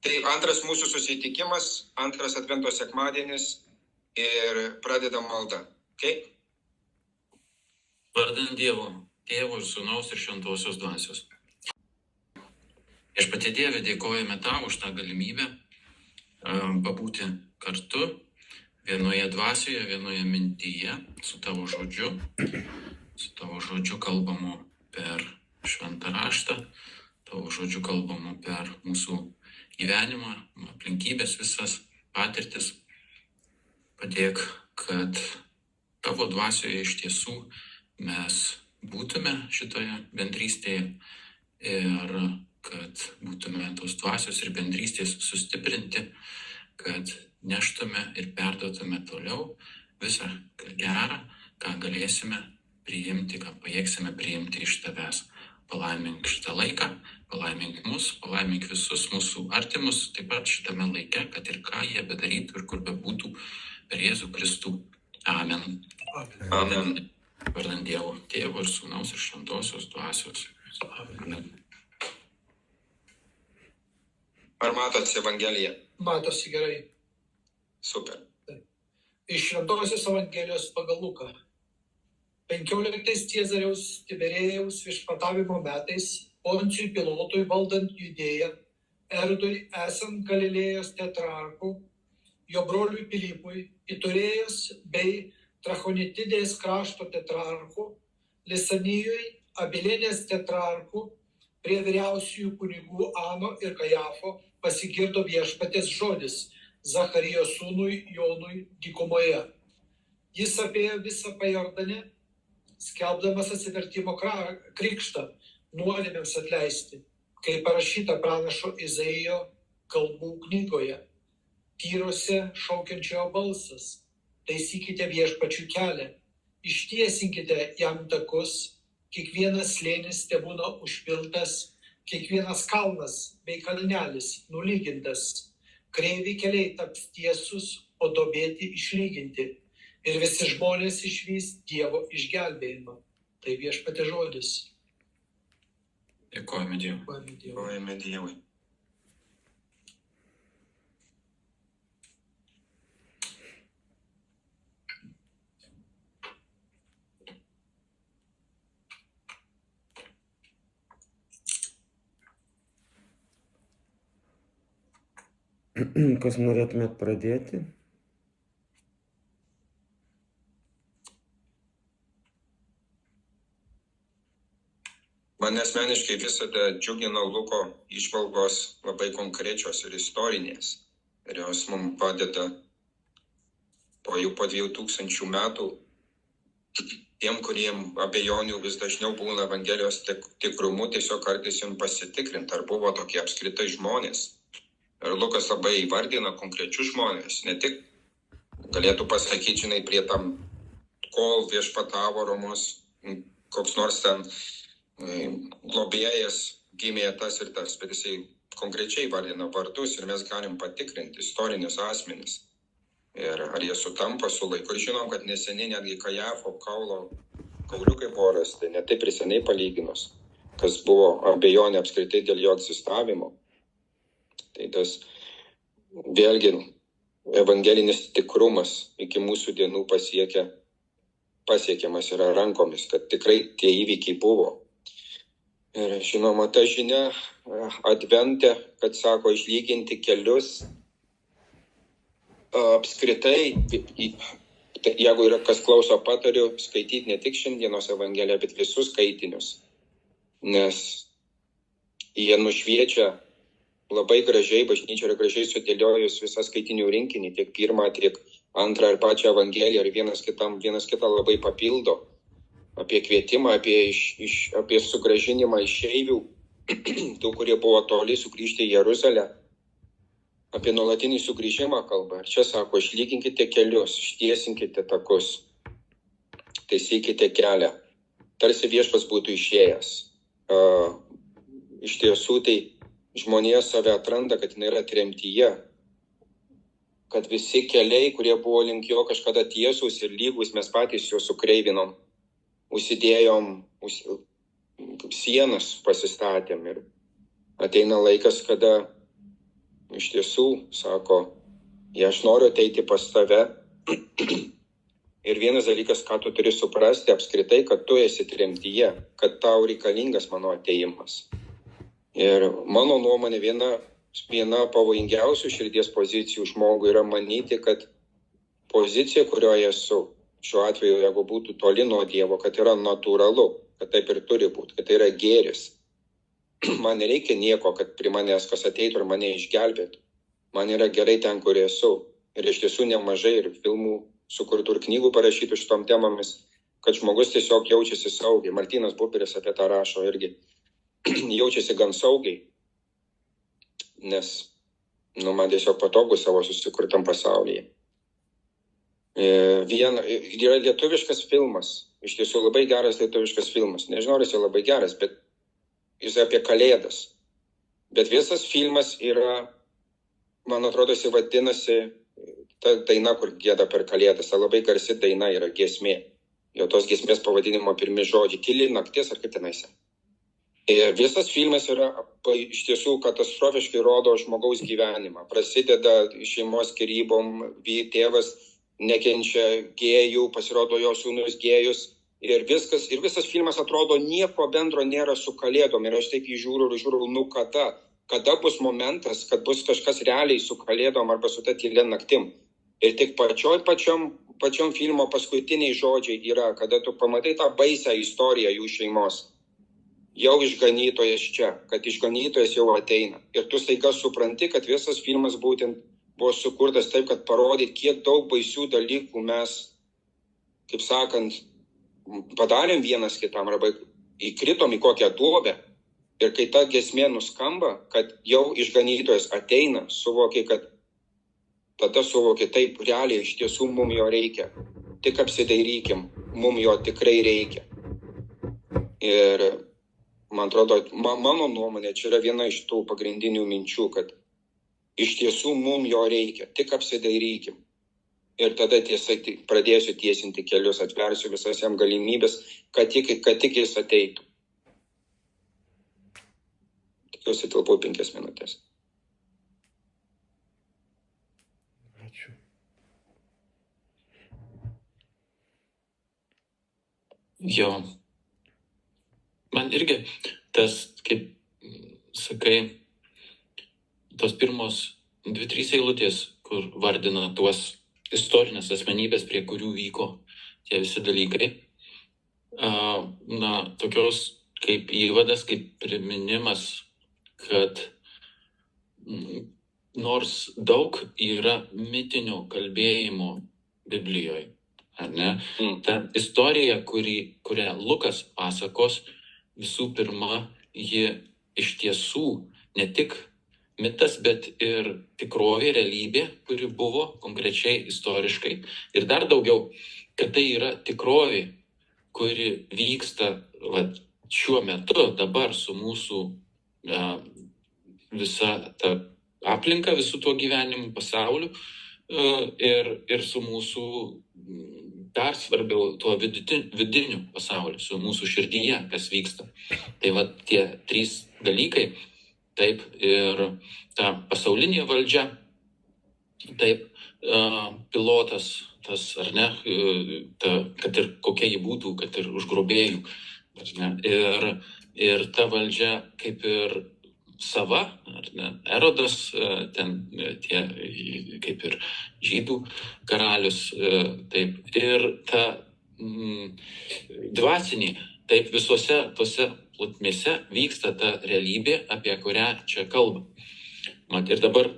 Tai antras mūsų susitikimas, antras Advento sekmadienis ir pradedam maldą. Okay? Vardant Dievo, Tėvo ir Sūnaus ir Šventosios Dvasios. Viešpatie Dieve, dėkojame Tau už tą galimybę pabūti kartu vienoje dvasioje, vienoje mintyje su Tavo žodžiu. Su Tavo žodžiu kalbamu per šventą raštą, Tavo žodžiu kalbamu per mūsų gyvenimą, aplinkybės visas patirtis. Padėk, kad Tavo dvasioje iš tiesų mes būtume šitoje bendrystėje ir kad būtume tos dvasios ir bendrystės sustiprinti, kad neštume ir perduotume toliau visą gerą, ką galėsime priimti, ką pajėgsime priimti iš Tavęs. Palaimink šitą laiką, palaimink mus, palaimink visus mūsų artimus, taip pat šitame laike, kad ir ką jie bedarytų ir kur bebūtų per Jėzų Kristų. Amen. Amen. Vardant Dievo, Tėvo ir Sūnaus ir Šventosios Dvasios. Amen. Ar matosi Evangeliją? Matosi gerai. Super. Iš Šventosios Evangelijos pagal Luką. 15 Ciezariaus Tiberėjaus viešpatavimo metais, Poncijui Pilotui valdant Judėją, Erodui esant Galilėjos tetrarchu, jo broliui Pilypui, Iturėjos bei Trachonitidės krašto tetrarchu, Lisanijui, Abilenės tetrarchu, prie vyriausiųjų kunigų Ano ir Kajafo pasigirdo viešpaties žodis Zacharijo sūnui Jonui dykumoje. Jis apėjo visą Pajordanę, skelbdamas atsivertimo krikštą, nuodėmėms atleisti, kaip parašyta pranašo Izaijo kalbų knygoje. Tyrose šaukiančiojo balsas, taisykite viešpačių kelią, ištiesinkite jam takus, kiekvienas slėnis tebūna užpiltas, kiekvienas kalnas bei kalnelis nulygintas, kreivi keliai taps tiesus, o duobėti išlyginti. Ir visi žmonės išvys Dievo išgelbėjimą. Tai viešpaties žodis. Dėkojame Dievui. Dėkojame Dievui. Kas norėtumėt pradėti? Man asmeniškai visada džiugina Luko įžvalgos labai konkrečios ir istorinės. Ir jos mums padeda po 2000 metų tiem, kuriem abejonių vis dažniau būna Evangelijos tikrumu, tiesiog kartais jums pasitikrinti, ar buvo tokie apskritai žmonės. Ir Lukas labai įvardina konkrečius žmonės, ne tik galėtų pasakyti, žinai, prie tam, kol viešpatavo Romos, koks nors ten globėjas gimė tas ir tas, bet jisai konkrečiai vardina vardus ir mes galim patikrinti istorinius asmenis. Ir ar jie sutampa su laiku. Ir žinom, kad neseniai netgi Kajafo kauliukai buvo rasti, ne taip ir seniai palyginus, kas buvo abejonė apskritai dėl jo egzistavimo. Tai tas vėlgi evangelinis tikrumas iki mūsų dienų pasiekiamas yra rankomis, kad tikrai tie įvykiai buvo. Ir žinoma, ta žinia advente, kad sako išlyginti kelius, apskritai, jeigu yra kas klauso, patariu skaityti ne tik šiandienos Evangeliją, bet visus skaitinius, nes jie nušviečia labai gražiai, bažnyčia yra gražiai sudėliojus visą skaitinių rinkinį, tiek pirmą, tiek antrą ir pačią Evangeliją, ir vienas kitą labai papildo. Apie kvietimą, apie sugrąžinimą išeivių, tų, kurie buvo toli sugrįžti į Jeruzalę, apie nuolatinį sugrįžimą kalba. Ir čia sako, išlyginkite kelius, ištiesinkite takus, taisykite kelią. Tarsi viešpats būtų išėjęs. Iš tiesų, tai žmonija save atranda, kad jinai yra tremtyje, kad visi keliai, kurie buvo link jo kažkada tiesūs ir lygus, mes patys juos sukreivinom. Užsidėjom, sienas pasistatėm ir ateina laikas, kada iš tiesų, sako, aš noriu ateiti pas tave. Ir vienas dalykas, ką tu turi suprasti apskritai, kad tu esi tremtyje, kad tau reikalingas mano ateimas. Ir mano nuomonė, viena pavojingiausių širdies pozicijų žmogui yra manyti, kad pozicija, kurioje esu, šiuo atveju, jeigu būtų toli nuo Dievo, kad yra natūralu, kad taip ir turi būti, kad tai yra gėris. Man nereikia nieko, kad prie manęs kas ateitų ir mane išgelbėtų. Man yra gerai ten, kur esu. Ir iš tiesų nemažai ir filmų sukurtų ir knygų parašytų šitom temomis, kad žmogus tiesiog jaučiasi saugiai. Martynas Buberis apie tą rašo irgi. Jaučiasi gan saugiai, nes man tiesiog patogu savo susikurtam pasaulyje. Yra lietuviškas filmas, iš tiesų labai geras lietuviškas filmas. Nežinau, ar jis labai geras, bet jis apie Kalėdas. Bet visas filmas yra, man atrodo, jis vadinasi ta daina, kur gieda per Kalėdas. Ta labai garsi daina yra giesmė. Jo tos giesmės pavadinimo pirmi žodžiai. Tyli naktis ar kaip tenais. Ir visas filmas yra iš tiesų katastrofiškai rodo žmogaus gyvenimą. Prasideda šeimos skyrybom, tėvas nekenčia gėjų, pasirodo jo sūnus gėjus. Ir visas filmas atrodo nieko bendro nėra su Kalėdom. Ir aš taip jį žiūriu, kada bus momentas, kad bus kažkas realiai su Kalėdom arba su ta tylia naktim. Ir tik pačiom filmo paskutiniai žodžiai yra, kada tu pamatai tą baisią istoriją jų šeimos. Jau išganytojas čia, kad išganytojas jau ateina. Ir tu staiga supranti, kad visas filmas būtent buvo sukurtas taip, kad parodyt, kiek daug baisių dalykų mes, kaip sakant, padarėm vienas kitam arba įkritom į kokią duobę. Ir kai ta giesmė nuskamba, kad jau išganytojas ateina, tada suvoki, taip realiai iš tiesų mums jo reikia. Tik apsidairykim, mums jo tikrai reikia. Ir man atrodo, mano nuomonė, čia yra viena iš tų pagrindinių minčių, kad iš tiesų mums jo reikia, tik apsidairykim. Ir tada pradėsiu tiesinti kelius, atversiu visas jam galimybės, kad tik jis ateitų. Tikiuosi tilpau 5 minutės. Ačiū. Jo. Man irgi tas, kaip sakai, tos pirmos 2-3 eilutės, kur vardina tuos istorinės asmenybės, prie kurių vyko tie visi dalykai. Tokios kaip įvadas, kaip priminimas, kad nors daug yra mitinio kalbėjimo Biblijoje, ar ne? Ta istorija, kurią Lukas pasakos, visų pirma, ji iš tiesų ne tik mitas, bet ir tikrovė, realybė, kuri buvo konkrečiai istoriškai. Ir dar daugiau, kad tai yra tikrovė, kuri vyksta šiuo metu, dabar su mūsų visa ta aplinka, visų tuo gyvenimu, pasauliu ir su mūsų dar svarbiau tuo vidiniu pasauliu, su mūsų širdyje, kas vyksta. Tai tie 3 dalykai, taip ir ta pasaulinė valdžia, taip pilotas, tas ar ne, kad ir kokia ji būtų, kad ir užgrobėjų, ar ne, ir ta valdžia kaip ir sava, ar ne, Erodas, ten tie kaip ir žydų karalius, taip, ir ta dvasinė, taip visose tose plotmėse vyksta ta realybė, apie kurią čia kalba. Ir dabar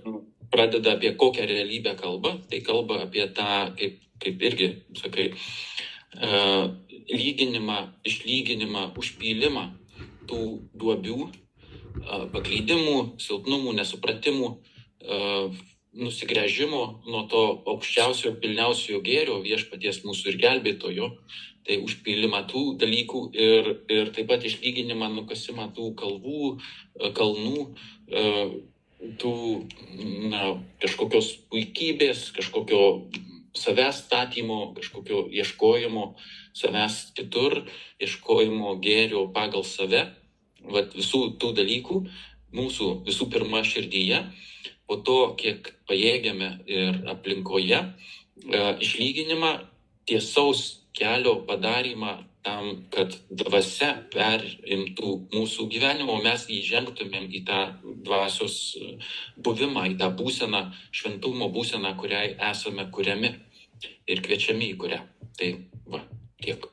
pradeda apie kokią realybę kalba, tai kalba apie tą, kaip irgi, sakai, išlyginimą, užpylimą tų duobių, paklydimų, silpnumų, nesupratimų, nusigręžimo nuo to aukščiausio, pilniausio gėrio viešpaties mūsų ir gelbėtojo, tai užpylimą tų dalykų ir taip pat išlyginimą, nukasimą tų kalnų, tų kažkokios puikybės, kažkokio savęs statymo, kažkokio ieškojimo savęs kitur, ieškojimo gėrio pagal save, visų tų dalykų mūsų visų pirma širdyje. po to, kiek pajėgiame ir aplinkoje, išlyginimą, tiesaus kelio padarymą tam, kad dvasia perimtų mūsų gyvenimą, o mes įžengtumėm į tą dvasios buvimą, į tą būseną, šventumo būseną, kuriai esame kuriami ir kviečiami į kurią. Tai va, tiek.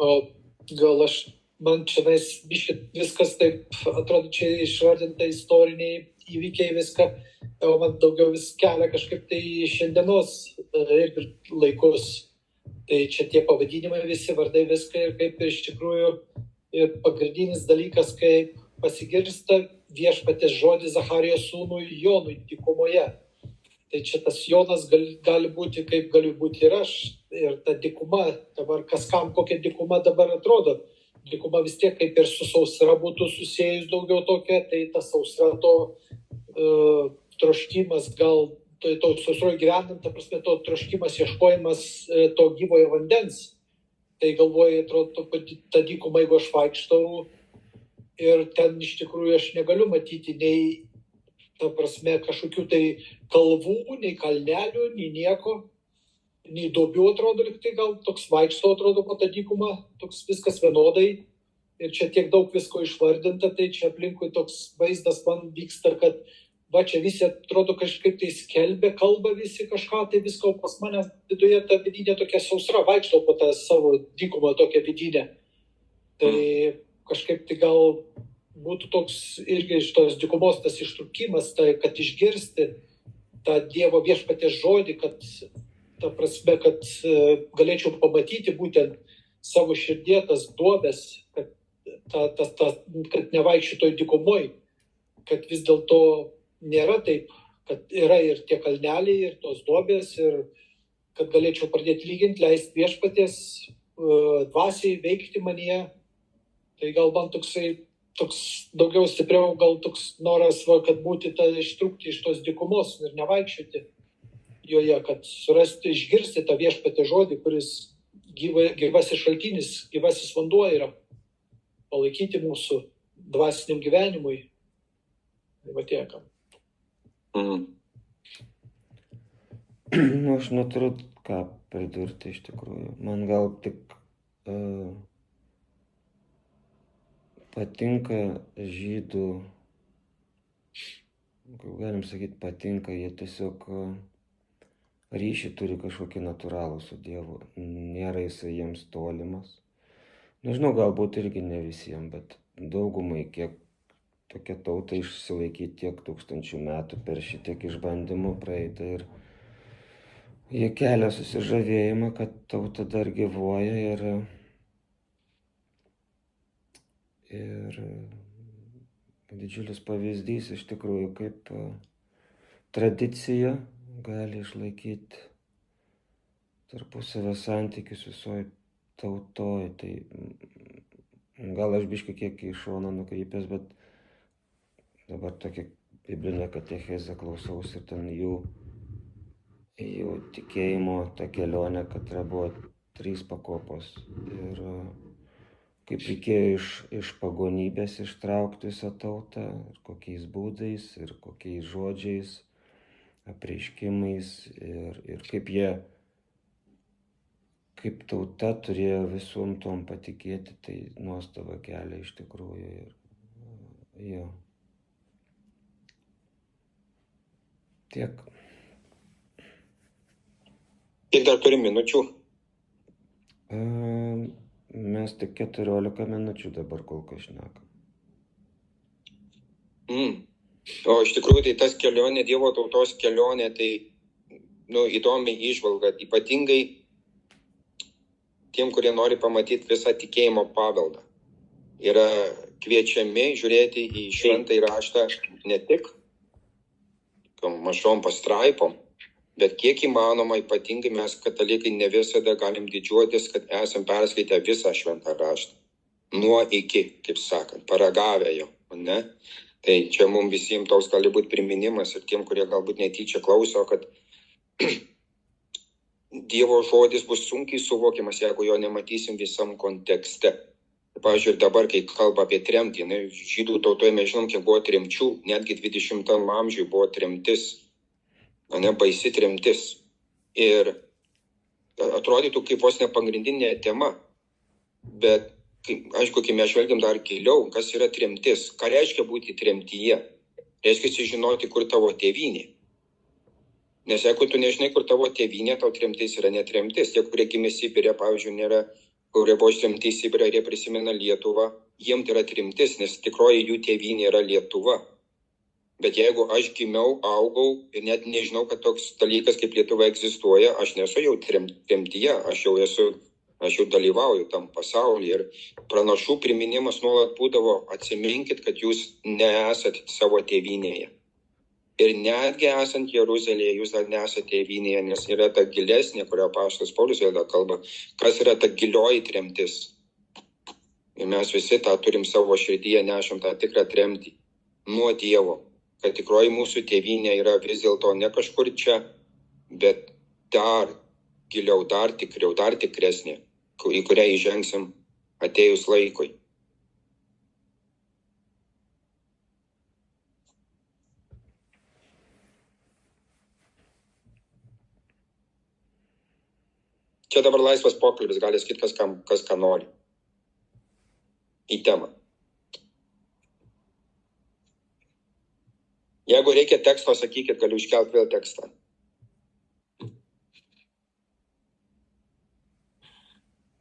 O gal man čia viskas taip, atrodo, čia išvardinta istoriniai įvykiai viską, o man daugiau vis kelia kažkaip tai šiandienos irgi laikus. Tai čia tie pavadinimai visi, vardai viską ir kaip iš tikrųjų ir pagrindinis dalykas, kaip pasigirsta viešpaties žodis Zacharijos sūnui Jonui dykumoje. Tai čia tas Jonas gali būti, kaip galiu būti ir aš. Ir ta dykuma, dabar kas kam kokia dykuma dabar atrodo. Dykuma vis tiek kaip ir su sausra būtų susijęs daugiau tokia, tai ta sausra to troškimas gal, to sausroje gyvenant, ta prasme, to troškimas, ieškojimas to gyvojo vandens. Tai galvoju, atrodo, ta dykuma, jeigu aš vaikštau ir ten iš tikrųjų aš negaliu matyti nei, ta prasme, kažkokių tai kalvų, nei kalnelių, nei nieko, nei duobių, atrodo, lyg tai gal toks vaikštau, atrodo, po tą dykumą, toks viskas vienodai. Ir čia tiek daug visko išvardinta, tai čia aplinkui toks vaizdas man vyksta, kad va čia visi atrodo kažkaip tai skelbia, kalba visi kažką, tai visko pas mane viduje ta vidinė tokia sausra, vaikštau po tą savo dykumą tokią vidinę. Tai kažkaip tai gal būtų toks irgi iš tos dykumos tas ištrūkimas, tai kad išgirsti tą Dievo viešpaties žodį, kad ta prasme, kad galėčiau pamatyti būtent savo širdie tas duobes, kad nevaikščiu toj dykumoj, kad vis dėlto nėra taip, kad yra ir tie kalneliai, ir tos duobės, ir kad galėčiau pradėti lyginti, leisti viešpaties dvasiai veikti manyje. Tai gal man toks daugiau stipriau, gal toks noras, kad būti ištrūkti iš tos dykumos ir nevaikščioti joje, kad surasti, išgirsti tą viešpatės žodį, kuris gyvasis šaltinis, gyvasis vanduo yra, palaikyti mūsų dvasiniam gyvenimui. Tai va tiek. Aš neturiu ką pridurti iš tikrųjų. Man gal tik patinka žydų, galim sakyti, patinka, jie tiesiog ryšį turi kažkokį natūralų su Dievu. Nėra jisai jiems tolimas. Nežinau, galbūt irgi ne visiems, bet daugumai, kiek tokia tauta išsilaikyti tiek tūkstančių metų per šitiek išbandymų praeitą ir jie kelia susižavėjimą, kad tauta dar gyvuoja ir didžiulis pavyzdys iš tikrųjų, kaip tradicija gali išlaikyti tarpusavio santykius visoje tautoje. Tai gal aš biškai kiek į šoną nukreipęs, bet dabar tokia biblinė katechezė klausaus ir ten jų tikėjimo ta kelionė, kad buvo 3 pakopos. Ir kaip reikėjo iš pagonybės ištraukti visą tautą, ir kokiais būdais, ir kokiais žodžiais, apreiškimais, ir kaip tauta turėjo visom tom patikėti, tai nuostaba kelia iš tikrųjų. Ir jo. Tiek. Kiek dar turi minučių? Mes tik 14 minučių dabar kol kas šnekam. O iš tikrųjų, tai tas kelionė, Dievo tautos kelionė, tai įdomi įžvalga, ypatingai tiem, kurie nori pamatyti visą tikėjimo paveldą. Yra kviečiami žiūrėti į šventąjį raštą ne tik mažom pastraipom, bet kiek įmanoma, ypatingai mes katalikai ne visada galim didžiuotis, kad esam perskaitę visą šventą raštą. Nuo iki, kaip sakant, paragavę jo, ne? Tai čia mums visiems toks gali būti priminimas ir tiem, kurie galbūt netyčia klauso, kad Dievo žodis bus sunkiai suvokiamas, jeigu jo nematysim visam kontekste. Pavyzdžiui, dabar, kai kalba apie tremtį, žydų tautoje mes žinom, kiek buvo tremčių, netgi 20 amžiuje buvo tremtis, baisi tremtis. Ir atrodytų kaip vos ne pagrindinė tema, bet, aišku, kai mes žvelgiam dar giliau, kas yra tremtis, ką reiškia būti tremtyje, reiškia žinoti, kur tavo tėvynė. Nes jeigu tu nežinai, kur tavo tėvynė, tau tremtis yra netremtis. Tie, kurie gimė Sibirė, pavyzdžiui, kurie buvo ištremti į Sibirą ir jie prisimena Lietuvą, jiem tai yra tremtis, nes tikroji jų tėvynė yra Lietuva. Bet jeigu aš gimiau, augau ir net nežinau, kad toks dalykas kaip Lietuva egzistuoja, aš nesu jau tremtyje, aš jau dalyvauju tam pasaulyje. Ir pranašų priminimas nuolat būdavo, atsiminkit, kad jūs nesat savo tėvynėje. Ir netgi esant Jeruzalėje, jūs dar nesate tėvynėje, nes yra ta gilesnė, kurio apaštalas Paulius vėliau kalba, kas yra ta gilioji tremtis. Ir mes visi tą turim savo širdyje, nešam tą tikrą tremtį nuo Dievo, kad tikroji mūsų tėvynė yra vis dėlto ne kažkur čia, bet dar giliau, dar tikriau, dar tikresnė, į kurią įžengsim atėjus laikui. Čia dabar laisvas pokalbis, gali sakyti, kas ką nori. Į temą. Jeigu reikia teksto, sakykit, galiu iškelti vėl tekstą.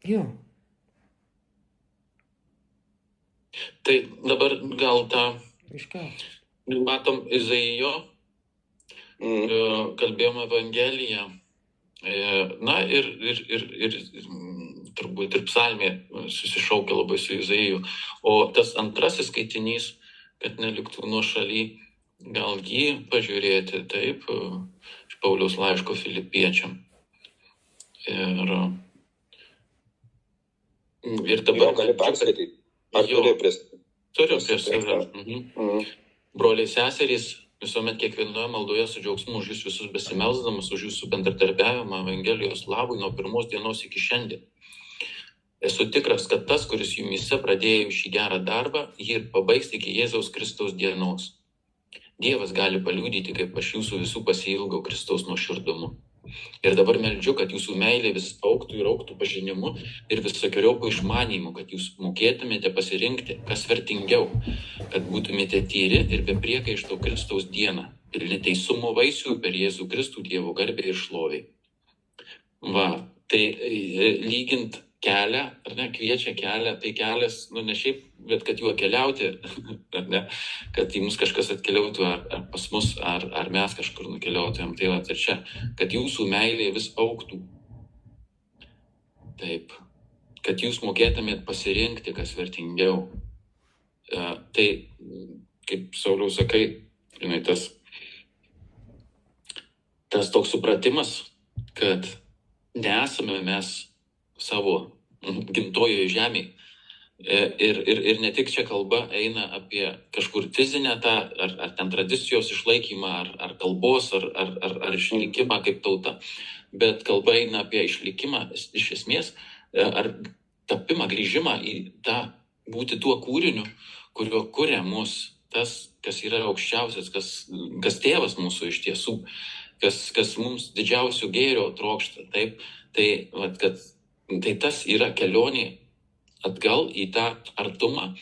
Jo. Tai dabar gal tą Iškelk. matom Izaijo, kalbėjom Evangeliją. Na ir turbūt ir psalmė susišaukia labai su Izaiju. O tas antrasis skaitinys, kad neliktų nuošaly, gal jį pažiūrėti taip, iš Pauliaus laiško Filipiečiam. Ir dabar... Jo, gali perskaityti. Ar turi pristatyti? Turiu prieš save. Broliai seserys, visuomet kiekvienoje maldoje su džiaugsmu už jūs visus besimelsdamas, už jūsų bendradarbiavimą Evangelijos labui nuo pirmos dienos iki šiandien. Esu tikras, kad tas, kuris jumyse pradėjo šį gerą darbą, jį ir pabaigs iki Jėzaus Kristaus dienos. Dievas gali paliudyti, kaip aš jūsų visų pasiilgau Kristaus nuoširdumu. Ir dabar meldžiu, kad jūsų meilė vis augtų ir augtų pažinimu ir visokiojopų išmanymu, kad jūs mokėtumėte pasirinkti, kas vertingiau, kad būtumėte tyri ir be priekaišto Kristaus dieną, pilni teisumo vaisių per Jėzų Kristų Dievo garbę ir šloviai. Va, tai lygint kelią, ar ne, kviečia kelią, tai kelias, ne šiaip, bet kad juo keliauti, ar ne, kad į mus kažkas atkeliautų, ar pas mus, ar mes kažkur nukeliautumėm, tai va, ir čia, kad jūsų meilė vis augtų. Taip, kad jūs mokėtumėt pasirinkti, kas vertingiau. Tai, kaip Sauliau sakai, žinai, tas toks supratimas, kad nesame mes savo gimtojoje žemėje. Ir ne tik čia kalba eina apie kažkur fizinę tą, ar ten tradicijos išlaikymą, ar kalbos, ar išlikimą kaip tauta, bet kalba eina apie išlikimą iš esmės, ar tapimą, grįžimą į tą būti tuo kūriniu, kurio kuria mus tas, kas yra aukščiausias, kas tėvas mūsų iš tiesų, kas mums didžiausių gėrio trokšta, taip, tai tas yra kelionė atgal į tą artumą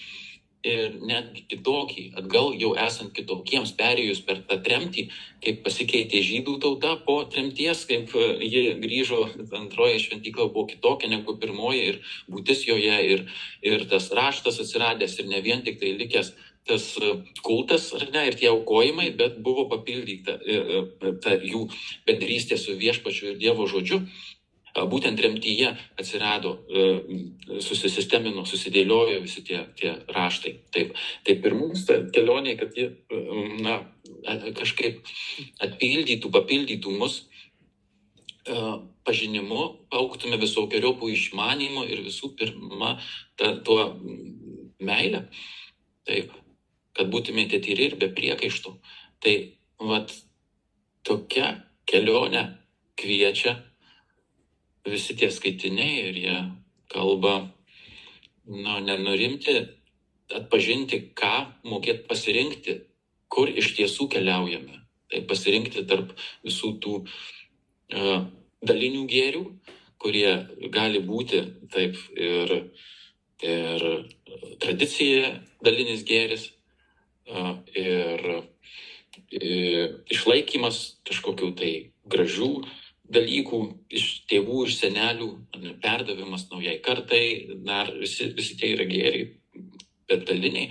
ir netgi kitokį, atgal jau esant kitokiems, perėjus per tą tremtį, kaip pasikeitė žydų tauta po tremties, kaip ji grįžo, antroji šventykla buvo kitokia negu pirmoji ir būtis joje, ir tas raštas atsiradęs ir ne vien tik tai likęs tas kultas, ar ne, ir tie aukojimai, bet buvo papildyta ta jų bendrystė su viešpačiu ir Dievo žodžiu. Būtent tremtyje atsirado, susistemino, susidėliojo visi tie raštai. Taip ir mums ta kelionė, kad ji kažkaip atpildytų, papildytų mus pažinimu, augtume visokiojopų išmanymo ir visų pirma tuo meilę. Taip, kad būtumėte tyri ir be priekaištų. Tai vat tokia kelionė kviečia visi tie skaitiniai ir jie kalba nenurimti, atpažinti, ką mokėt pasirinkti, kur iš tiesų keliaujame. Tai pasirinkti tarp visų tų dalinių gėrių, kurie gali būti taip ir tradicija dalinis gėris, ir išlaikymas kažkokių tai gražių dalykų iš tėvų ir senelių, perdavimas naujai kartai, dar visi tie yra gėriai, bet daliniai.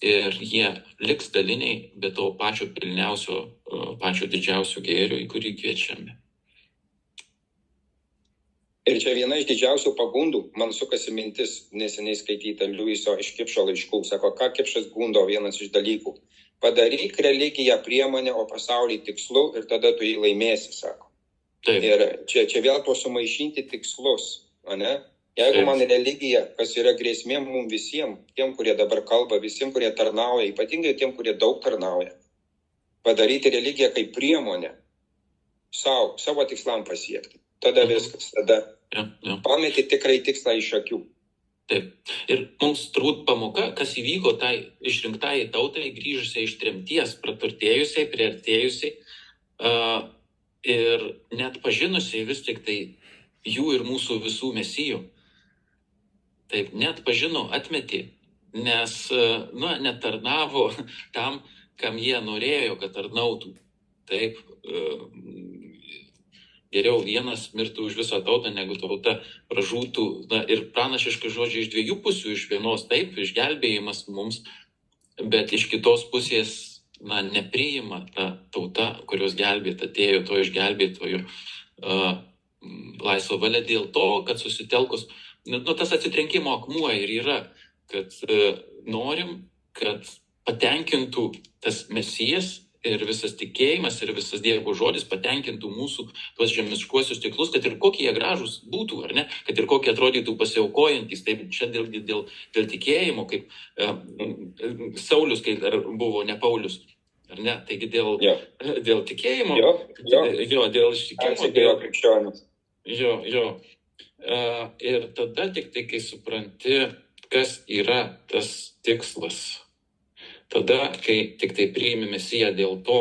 Ir jie liks daliniai, bet to pačio pilniausio, pačio didžiausio gėrio, į kurį kviečiame. Ir čia viena iš didžiausių pagundų, man sukasi mintis neseniai skaityta Liuiso iš Kipšo laiškų, sako, ką Kipšas gundo vienas iš dalykų. Padaryk religiją priemonę, o pasaulį tikslu ir tada tu jį laimėsi, sako. Taip. Ir čia vėl to sumaišinti tikslus, ne? Jeigu Taip. Man religija, kas yra grėsmė mums visiems, tiem, kurie dabar kalba, visiems, kurie tarnauja, ypatingai tiem, kurie daug tarnauja, padaryti religiją kaip priemonę savo tikslam pasiekti. Tada viskas, tada pameti tikrai tikslą iš akių. Taip. Ir mums turbūt pamoka, kas įvyko tai išrinktai tautai, grįžusiai iš tremties, praturtėjusiai, priartėjusiai ir net pažinusiai vis tik tai jų ir mūsų visų mesijų. Taip, net pažino, atmetė, nes netarnavo tam, kam jie norėjo, kad tarnautų. Taip, geriau vienas mirtų už visą tautą, negu tauta pražūtų. Ir pranašiškai žodžiai iš dviejų pusių, iš vienos taip, išgelbėjimas mums, bet iš kitos pusės nepriima ta tauta, kurios gelbėt atėjo, to išgelbėtojų laisvą valią dėl to, kad susitelkus, tas atsitrenkimo akmuo ir yra, kad norim, kad patenkintų tas mesijas ir visas tikėjimas ir visas Dievo žodis patenkintų mūsų tuos žemiškuosius tiklus, kad ir kokie jie gražūs būtų, ar ne, kad ir kokie atrodytų pasiaukojantis, taip čia dėl tikėjimo, kaip Saulius, kai buvo ne Paulius, ar ne, taigi dėl tikėjimo, dėl ištikėjimo, ir tada tik tai, kai supranti, kas yra tas tikslas, tada, kai tik tai priimi mesiją dėl to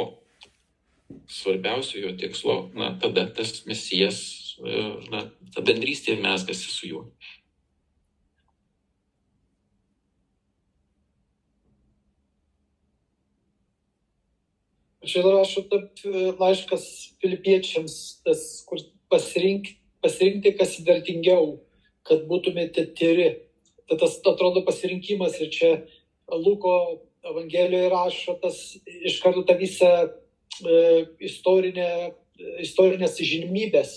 svarbiausio jo tikslo, tada tas mesijas, ta bendrystė mezgasi su juo. Čia rašo laiškas Filipiečiams, tas, kur pasirinkti, kas vertingiau, kad būtumėte tyri. Tas atrodo pasirinkimas ir čia Luko Evangelijoje rašo tas iš karto tą visą istorinės žymybės.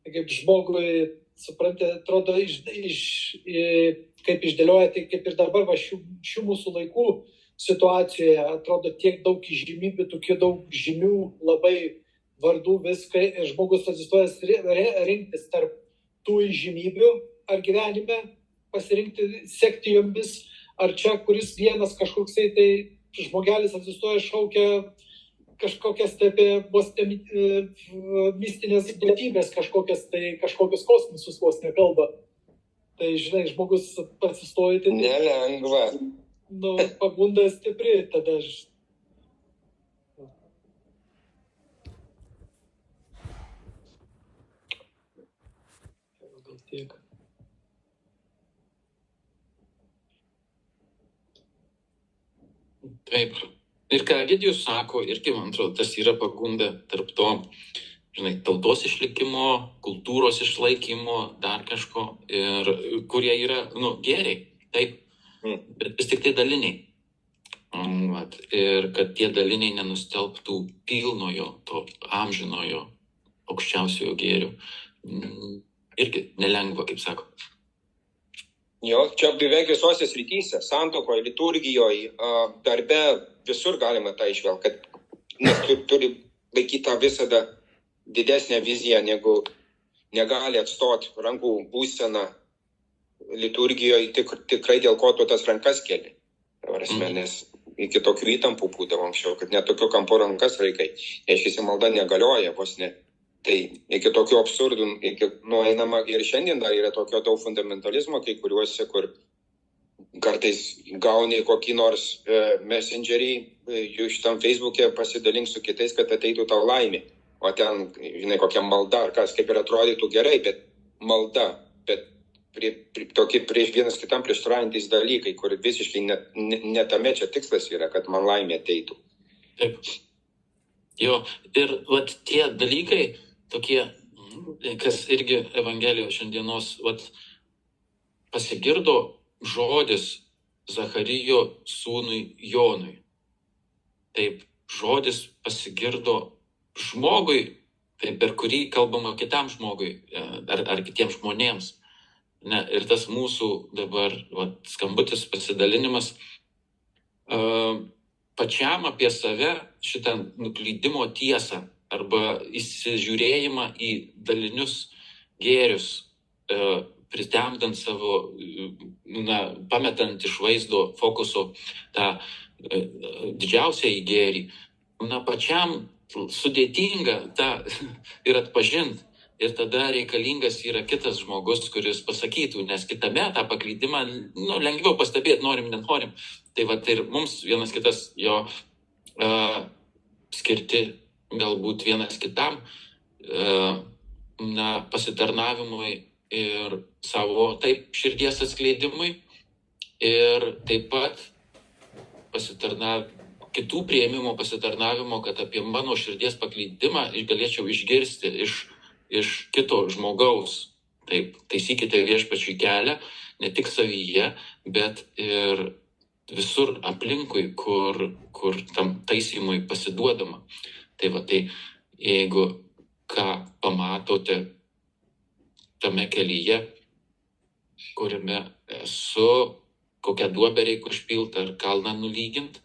Kaip žmogui, suprantate, atrodo, kaip išdėlioja, tai kaip ir dabar šių mūsų laikų situacijoje, atrodo tiek daug žymybių, tokių daug žymių, labai vardų, viską, ir žmogus atsistojas rinktis tarp tų žymybių ar gyvenime, pasirinkti, sekti jomis, ar čia, kuris vienas kažkoksai, tai žmogelis atsistoja, šaukia kažkokias mistinės duotybės, kažkokius kosmosus vos nekalba. Tai, žinai, žmogus atsistoja, tai nelengva. Pagunda stipri, tada gal tiek. Taip. Ir ką Egidijus sako, irgi, man atrodo, tas yra pagunda tarp to, žinai, tautos išlikimo, kultūros išlaikymo, dar kažko, ir kurie yra, gėriai, taip, bet vis tik tai daliniai. Ir kad tie daliniai nenustelbtų pilnojo, to amžinojo, aukščiausiojo gėrio. Irgi nelengva, kaip sako. Čia beveik visose srityse, santuokoje, liturgijoje, darbe, visur galima tą išvelgti, kad turi laikyti tą visada didesnę viziją, negu negali atstoti rankų būseną liturgijoje tikrai dėl ko tu tas rankas keli. Nes iki tokių įtampų būdavo anksčiau, kad net tokiu kampu rankas reikai. Reiškia, malda negalioja, vos ne. Tai iki tokių absurdų nueinama ir šiandien dar yra tokio daug fundamentalizmo, kai kuriuose, kur kartais gauni kokį nors messengerį, jų šitam Facebook'e pasidalink su kitais, kad ateitų tau laimė. O ten, žinai, kokia malda, ar kas, kaip ir atrodytų gerai, bet malda, bet tokie vienas kitam prieštaraujantis dalykai, kur visiškai ne tame čia tikslas yra, kad man laimė ateitų. Taip. Jo, ir vat tie dalykai tokie, kas irgi Evangelijos šiandienos, vat pasigirdo žodis Zacharijo sūnui Jonui. Taip, žodis pasigirdo žmogui, taip, per kurį kalbama kitam žmogui ar kitiems žmonėms. Ne, ir tas mūsų dabar skambutis pasidalinimas pačiam apie save šitą nuklydimo tiesą arba įsižiūrėjimą į dalinius gėrius, pritemdant savo, pametant iš vaizdo fokuso tą didžiausią į gėrį. Pačiam sudėtinga tą ir atpažinti. Ir tada reikalingas yra kitas žmogus, kuris pasakytų, nes kitame tą paklydimą lengviau pastebėti, norim, nenorim. Tai ir mums vienas kitas jo skirti galbūt vienas kitam pasitarnavimui ir savo taip širdies atskleidimui ir taip pat kitų priėmimo pasitarnavimo, kad apie mano širdies paklydimą galėčiau išgirsti iš kito žmogaus. Taip, taisykite Viešpačiui kelią, ne tik savyje, bet ir visur aplinkui, kur tam taisymui pasiduodama. Tai jeigu ką pamatote tame kelyje, kuriame esu, kokią duobę reikia užpilti ar kalną nulygint,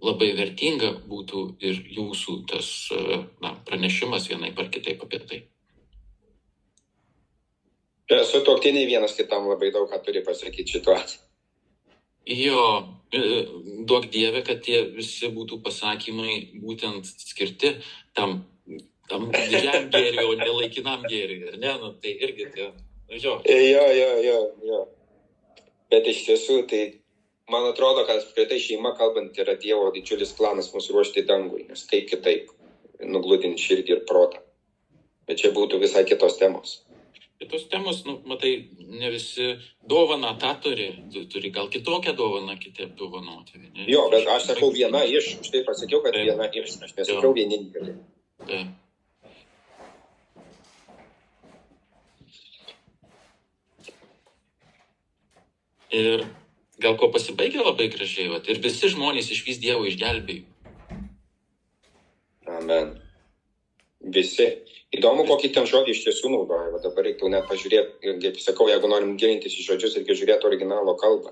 labai vertinga būtų ir jūsų tas pranešimas vienaip ar kitaip apie tai. Sutuoktiniai vienas kitam labai daug ką turi pasakyti šituo atveju. Jo, duok Dieve, kad tie visi būtų pasakymai būtent skirti tam didžiam gėriui, o ne laikinam gėriui. Ne, tai irgi jo. Jo. Bet iš tiesų, tai man atrodo, kad apskritai šeima kalbant yra Dievo didžiulis planas mūsų ruošti dangui, nes kaip kitaip nugludinti širdį ir protą. Bet čia būtų visai kitos temos. Kitos temos, matai, ne visi dovaną tą turi gal kitokią dovaną kiti apdovanoti. Jo, bet aš sakau viena iš, štai pasakiau, kad viena iš, aš nesakiau vienintelė. Taip. Ir gal ko pasibaigė labai gražiai, ir visi žmonės išvys Dievo išgelbėjimą. Amen. Visi. Įdomu, kokį ten žodį iš tiesų naudoja. Dabar reiktų net pažiūrėti, kaip sakau, jeigu norim gilintis į žodžius, reikia žiūrėti originalo kalbą.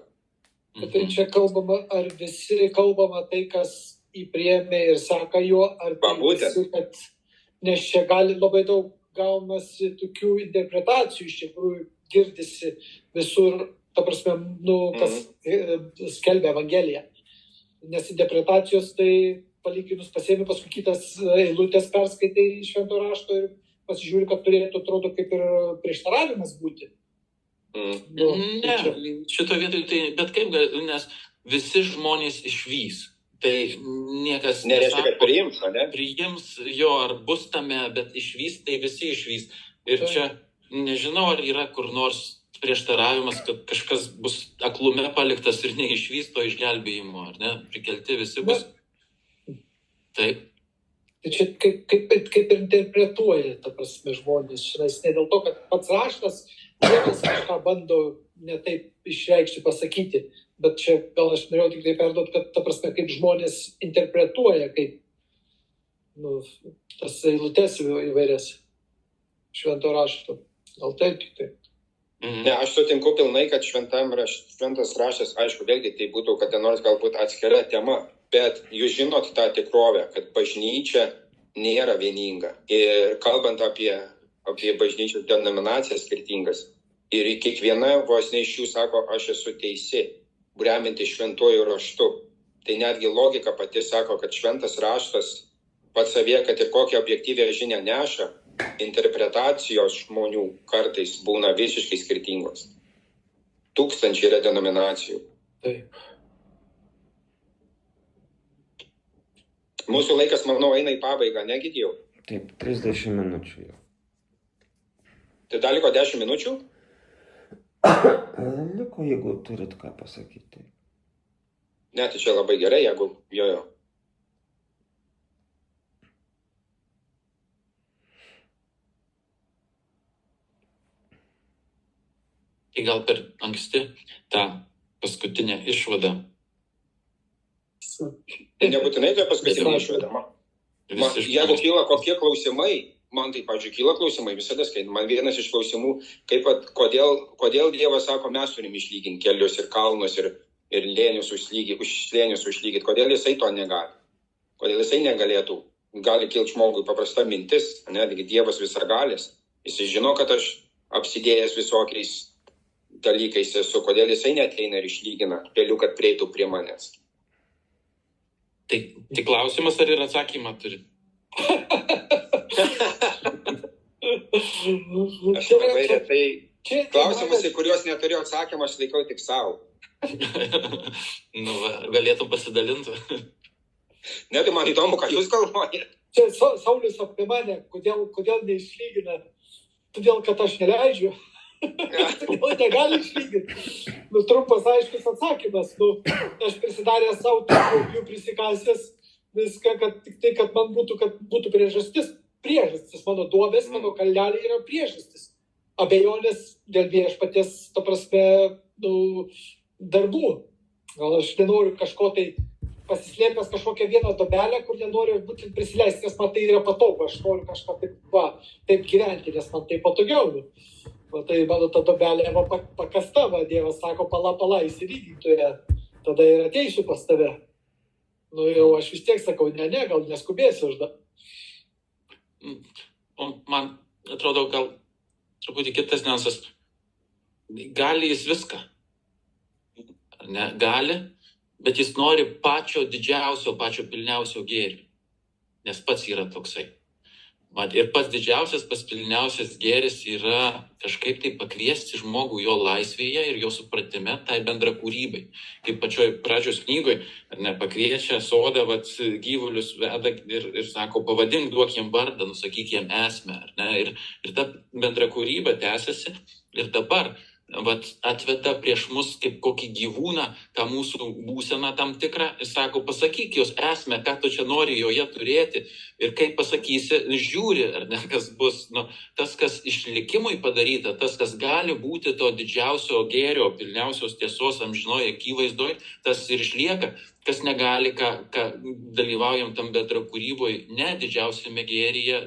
Bet tai čia kalbama, ar visi kalbama tai, kas įpriėmė ir seka jo, ar tai visi, kad, nes čia gali labai daug gaunasi tokių interpretacijų, iš tikrųjų girdisi visur, ta prasme, kas skelbia Evangeliją. Nes interpretacijos tai palyginus pasiėmė paskui kitas eilutės perskaitai švento rašto ir pasižiūri, kad turėtų, atrodo, kaip ir prieštaravimas būti. Ne, šito vietoj tai, bet kaip, nes visi žmonės išvys. Tai niekas nereiškia, kad priims, ne? Priims jo, ar bus tame, bet išvys, tai visi išvys. Ir čia nežinau, ar yra kur nors prieštaravimas, kad kažkas bus aklume paliktas ir neišvys to išgelbėjimo, ar ne? Prikelti visi bus. Taip. Tai čia kaip interpretuoja, ta prasme, žmonės, nes ne dėl to, kad pats raštas Dievas kažką bando ne taip išreikšti, pasakyti, bet čia gal aš norėjau tik tai perduoti, kad ta prasme, kaip žmonės interpretuoja, kaip tas eilutes įvairias švento rašto. Gal taip tik taip. Ne, aš sutinku pilnai, kad šventas raštas, aišku, vėlgi tai būtų, kad ten nors galbūt atskira tema, bet jūs žinot tą tikrovę, kad bažnyčia nėra vieninga. Ir kalbant apie bažnyčios denominacijas skirtingas, ir kiekviena vos ne iš jų sako, aš esu teisi, remianti šventuoju raštu. Tai netgi logika pati sako, kad šventas raštas pats savie, kad ir kokią objektyvę žinią neša, interpretacijos žmonių kartais būna visiškai skirtingos. tūkstančiai yra denominacijų. Taip. Mūsų laikas, manau, eina į pabaigą, negidėjau. Taip, 30 minučių jau. Tai dar liko 10 minučių? Liko, jeigu turit ką pasakyti. Ne, tai čia labai gerai, jeigu jo. Tai gal per anksti tą paskutinę išvadą. Nebūtinai tai paskutinė išvada. Jeigu kyla kokie klausimai, man tai, pavyzdžiui, kyla klausimai, visada skaitai. Man vienas iš klausimų, kodėl Dievas sako, mes turim išlyginti kelius ir kalnus ir lėnius užlygyti. Kodėl jisai to negali? Kodėl jisai negalėtų? Gali kilti žmogui paprasta mintis, netgi Dievas visagalis. Jisai žino, kad aš apsidėjęs visokiais dalykais esu. Kodėl jisai neateina ir išlygina keliu, kad prieitų prie manęs? Tai tik klausimas ar ir atsakymą turi? Aš labai retai klausimus, į kuriuos neturiu atsakymą, aš laikau tik savo. Nu, galėtum pasidalinti. Ne, tai man įdomu, ką jūs galvojate. Čia Saulius apie mane, kodėl neišlygina, todėl, kad aš neleidžiu. Todėl negali išlyginti. Trumpas aiškus atsakymas. Aš prisidaręs savo jų prisikasęs viską, kad man būtų priežastis. Priežastis, mano duobės, mano kalneliai yra priežastis. Abejonės dėl viešpaties, ta prasme, darbų. Gal aš nenoriu kažko tai pasislėpęs kažkokią vieną dobelę, kur nenoriu būti prisileisti, nes man tai yra patogu. Aš noriu kažką taip gyventi, nes man tai patogiau. Tai mano ta dobelė pakasta, Dievas sako, pala, įsilygintoje, tada ir ateisiu pas tave. Jau aš vis tiek sakau, ne, gal neskubėsiu aš da. Man atrodo, gal truputį kitas niuansas. Gali jis viską. Ne, gali, bet jis nori pačio didžiausio, pačio pilniausio gėrio. Nes pats yra toksai. Ir pats didžiausias, pats pilniausias gėris yra kažkaip tai pakviesti žmogų jo laisvėje ir jo supratime tai bendra kūrybai. Kaip pačioj pradžios knygoj, pakviečia sodą, gyvulius veda ir sako, pavadink, duok jiem vardą, nusakyk jiem esmę. Ir ta bendra kūryba tęsiasi ir dabar atveda prieš mus kaip kokį gyvūną, tą mūsų būseną tam tikrą, ir sako, pasakyk jos esmę, ką tu čia nori joje turėti, ir kaip pasakysi, žiūri, ar ne, kas bus, tas, kas išlikimui padaryta, tas, kas gali būti to didžiausio gėrio, pilniausios tiesos amžinoje akivaizdoj, tas ir išlieka, kas negali, ką dalyvaujam tam bendra kūryboje, ne didžiausiame gėryje,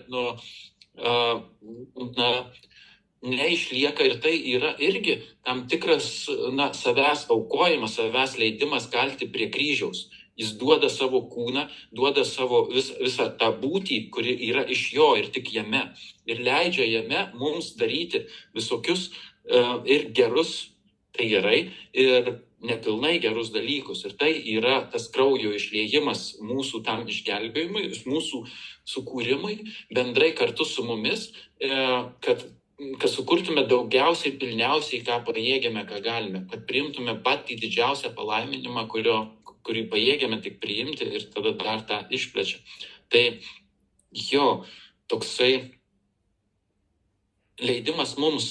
neišlieka, ir tai yra irgi tam tikras savęs aukojimas, savęs leidimas kalti prie kryžiaus. Jis duoda savo kūną, duoda savo visą tą būtį, kuri yra iš jo ir tik jame. Ir leidžia jame mums daryti visokius ir gerus, tai gerai, ir nepilnai gerus dalykus. Ir tai yra tas kraujo išliejimas mūsų tam išgelbėjimui, mūsų sukūrimui, bendrai kartu su mumis, kad sukurtume daugiausiai, pilniausiai, ką pajėgiame, ką galime, kad priimtume patį didžiausią palaiminimą, kurį pajėgiame tik priimti, ir tada dar tą išplečia. Tai jo, toksai leidimas mums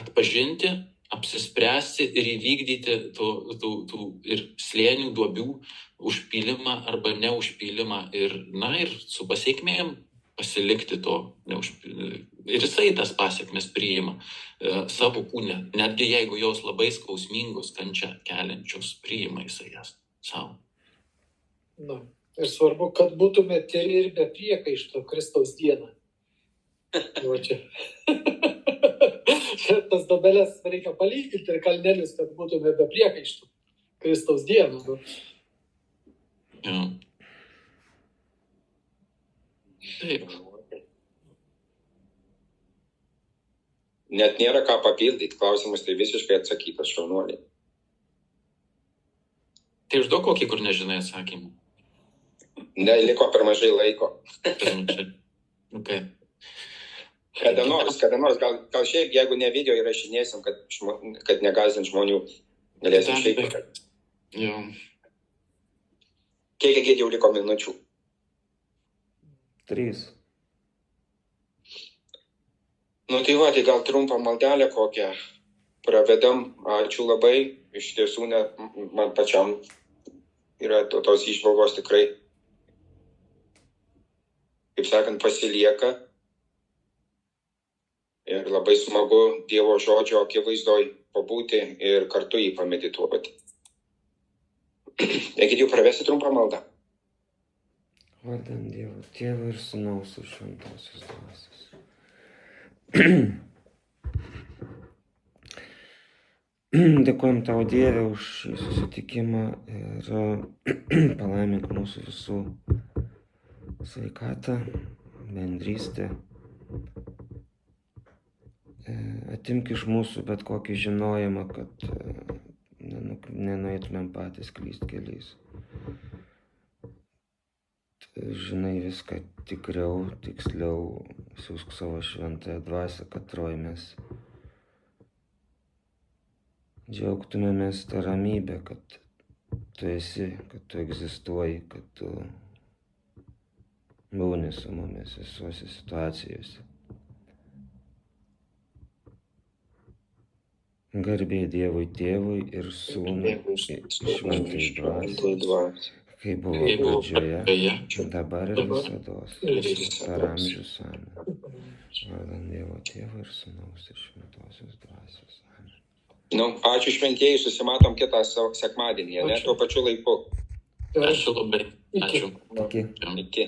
atpažinti, apsispręsti ir įvykdyti tų ir slėnių, duobių užpylimą arba neužpylimą ir su pasiekmėm pasilikti to neužpylimą. Ir jisai tas pasiekmes priima savo kūne, netgi jeigu jos labai skausmingos, kančią keliančios, priima jisai jas savo. Ir svarbu, kad būtume tyri ir be priekaišto Kristaus dieną. Čia tas dobeles reikia palyginti ir kalnelius, kad būtume be priekaištų Kristaus dieną. Jo. Taip. Net nėra ką papildyti, klausimus tai visiškai atsakytas, šaunuoliai. Tai užduok kokį, kur nežinai atsakymą. Ne, liko per mažai laiko. Okay. Kada nors, gal šiaip, jeigu ne video įrašinėsim, kad negąsdint žmonių, galėsim šiaip. Jo. Kiek jau liko minučių? 3. Nu tai va, tai gal trumpą maldelę kokią pravedam. Ačiū labai. Iš tiesų, man pačiam yra tos įžvalgos tikrai, kaip sakant, pasilieka. Ir labai smagu Dievo žodžio akivaizdoj pabūti ir kartu jį pamedituoti. Egidijau, pravesti trumpą maldą. Vardant Dievo Tėvo ir Sūnaus ir Šventosios Dvasios. Dėkojam tau, Dieve, už šį susitikimą ir palaimink mūsų visų sveikatą, bendrystę. Atimk iš mūsų bet kokį žinojimą, kad nenueitumėm patys klyst keliais. Žinai viską tikriau, tiksliau, siųsk savo šventąją dvasią, kad trojmės džiaugtumėmės tą ramybę, kad tu esi, kad tu egzistuoji, kad tu būni su mumis visose situacijose. Garbė Dievui Tėvui ir Sūnui šventai dvasiai, kaip buvo pradžioje, dabar ir visados, per amžius. Amen. Vardant Dievo Tėvo ir Sūnaus ir Šventosios Dvasios. Amen. Nu, ačiū šventieji, susimatom kitą sekmadienį, ne tuo pačiu laiku. Ačiū labai. Ačiū. Iki. Iki.